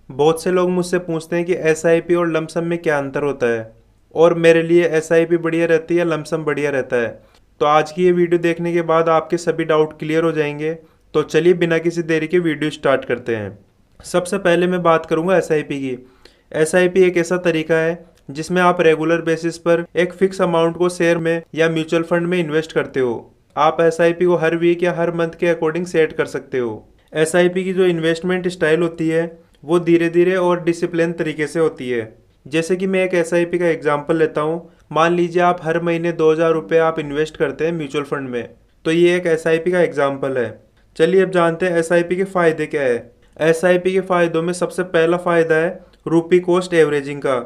बहुत से लोग मुझसे पूछते हैं कि एसआईपी और लमसम में क्या अंतर होता है, और मेरे लिए एसआईपी बढ़िया रहती है या लमसम बढ़िया रहता है। तो आज की ये वीडियो देखने के बाद आपके सभी डाउट क्लियर हो जाएंगे। तो चलिए बिना किसी देरी के वीडियो स्टार्ट करते हैं। सबसे पहले मैं बात करूंगा एसआईपी की। एसआईपी एक ऐसा तरीका है जिसमें आप रेगुलर बेसिस पर एक फिक्स अमाउंट को शेयर में या म्यूचुअल फंड में इन्वेस्ट करते हो। आप एसआईपी को हर वीक या हर मंथ के अकॉर्डिंग सेट कर सकते हो। एसआईपी की जो इन्वेस्टमेंट स्टाइल होती है वो धीरे धीरे और डिसिप्लिन तरीके से होती है। जैसे कि मैं एक एसआईपी का एग्जांपल लेता हूँ। मान लीजिए आप हर महीने 2,000 रुपये आप इन्वेस्ट करते हैं म्यूचुअल फंड में। तो ये एक एसआईपी का एग्जांपल है। चलिए अब जानते हैं एसआईपी के फ़ायदे क्या है। एसआईपी के फ़ायदों में सबसे पहला फ़ायदा है रुपी कॉस्ट एवरेजिंग का।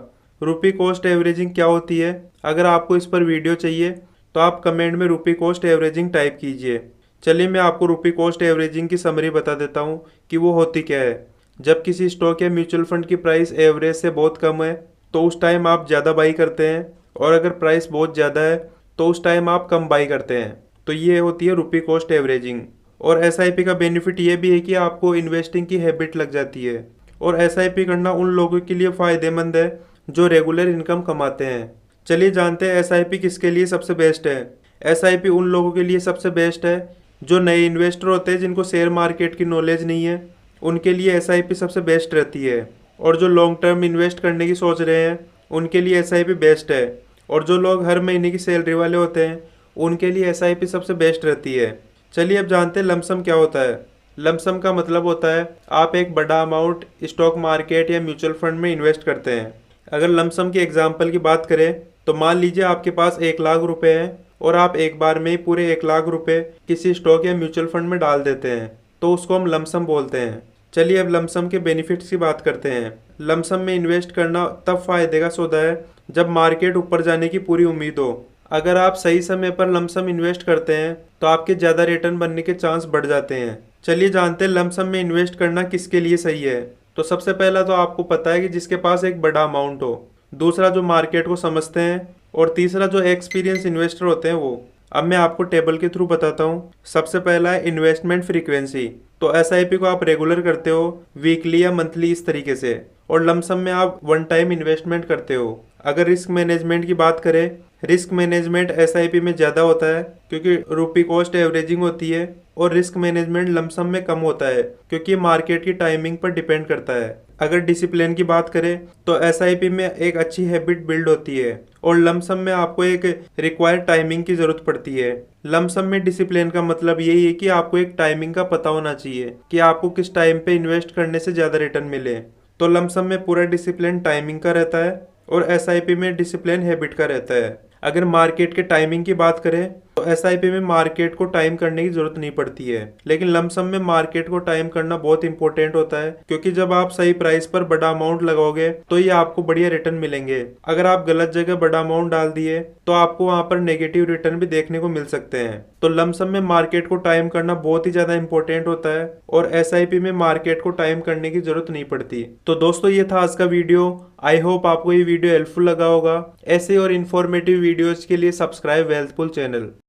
रुपी कॉस्ट एवरेजिंग क्या होती है? अगर आपको इस पर वीडियो चाहिए तो आप कमेंट में रुपी कॉस्ट एवरेजिंग टाइप कीजिए। चलिए मैं आपको रुपी कॉस्ट एवरेजिंग की समरी बता देता हूँ कि वो होती क्या है। जब किसी स्टॉक या म्यूचुअल फंड की प्राइस एवरेज से बहुत कम है तो उस टाइम आप ज़्यादा बाई करते हैं, और अगर प्राइस बहुत ज़्यादा है तो उस टाइम आप कम बाई करते हैं। तो ये होती है रुपी कॉस्ट एवरेजिंग। और एसआईपी का बेनिफिट ये भी है कि आपको इन्वेस्टिंग की हैबिट लग जाती है। और एसआईपी करना उन लोगों के लिए फ़ायदेमंद है जो रेगुलर इनकम कमाते हैं। चलिए जानते हैं एसआईपी किसके लिए सबसे बेस्ट है। एसआईपी उन लोगों के लिए सबसे बेस्ट है जो नए इन्वेस्टर होते हैं, जिनको शेयर मार्केट की नॉलेज नहीं है। उनके लिए एसआईपी सबसे बेस्ट रहती है। और जो लॉन्ग टर्म इन्वेस्ट करने की सोच रहे हैं उनके लिए एसआईपी बेस्ट है। और जो लोग हर महीने की सैलरी वाले होते हैं उनके लिए एसआईपी सबसे बेस्ट रहती है। चलिए अब जानते हैं लमसम क्या होता है। लमसम का मतलब होता है आप एक बड़ा अमाउंट स्टॉक मार्केट या म्यूचुअल फंड में इन्वेस्ट करते हैं। अगर लमसम की एग्जांपल की बात करें तो मान लीजिए आपके पास 1,00,000 रुपए हैं और आप एक बार में ही पूरे 1,00,000 रुपए किसी स्टॉक या म्यूचुअल फंड में डाल देते हैं, तो उसको हम लमसम बोलते हैं। चलिए अब लमसम के बेनिफिट्स की बात करते हैं। लमसम में इन्वेस्ट करना तब फायदे का सौदा है जब मार्केट ऊपर जाने की पूरी उम्मीद हो। अगर आप सही समय पर लमसम इन्वेस्ट करते हैं तो आपके ज़्यादा रिटर्न बनने के चांस बढ़ जाते हैं। चलिए जानते हैं लमसम में इन्वेस्ट करना किसके लिए सही है। तो सबसे पहला तो आपको पता है कि जिसके पास एक बड़ा अमाउंट हो, दूसरा जो मार्केट को समझते हैं, और तीसरा जो एक्सपीरियंस इन्वेस्टर होते हैं वो। अब मैं आपको टेबल के थ्रू बताता हूँ। सबसे पहला है इन्वेस्टमेंट फ्रीक्वेंसी। तो एसआईपी को आप रेगुलर करते हो, वीकली या मंथली इस तरीके से। और लमसम में आप वन टाइम इन्वेस्टमेंट करते हो। अगर रिस्क मैनेजमेंट की बात करें, रिस्क मैनेजमेंट एसआईपी में ज़्यादा होता है क्योंकि रुपी कॉस्ट एवरेजिंग होती है, और रिस्क मैनेजमेंट लमसम में कम होता है क्योंकि मार्केट की टाइमिंग पर डिपेंड करता है। अगर डिसिप्लिन की बात करें तो एसआईपी में एक अच्छी हैबिट बिल्ड होती है, और लमसम में आपको एक रिक्वायर्ड टाइमिंग की ज़रूरत पड़ती है। लमसम में डिसिप्लिन का मतलब यही है कि आपको एक टाइमिंग का पता होना चाहिए कि आपको किस टाइम पे इन्वेस्ट करने से ज़्यादा रिटर्न मिले। तो लमसम में पूरा डिसिप्लिन टाइमिंग का रहता है, और एसआईपी में डिसिप्लिन हैबिट का रहता है। अगर मार्केट के टाइमिंग की बात करें तो एसआईपी में मार्केट को टाइम करने की जरूरत नहीं पड़ती है, लेकिन लमसम में मार्केट को टाइम करना बहुत इंपॉर्टेंट होता है, क्योंकि जब आप सही प्राइस पर बड़ा अमाउंट लगाओगे तो ये आपको बढ़िया रिटर्न मिलेंगे। अगर आप गलत जगह बड़ा अमाउंट डाल दिए तो आपको वहां पर नेगेटिव रिटर्न भी देखने को मिल सकते हैं। तो लमसम में मार्केट को टाइम करना बहुत ही ज्यादा इंपॉर्टेंट होता है, और एसआईपी में मार्केट को टाइम करने की जरूरत नहीं पड़ती। तो दोस्तों ये था आज का वीडियो। आई होप आपको ये वीडियो हेल्पफुल लगा होगा। ऐसे और इन्फॉर्मेटिव वीडियोज के लिए सब्सक्राइब वेल्थफुल चैनल।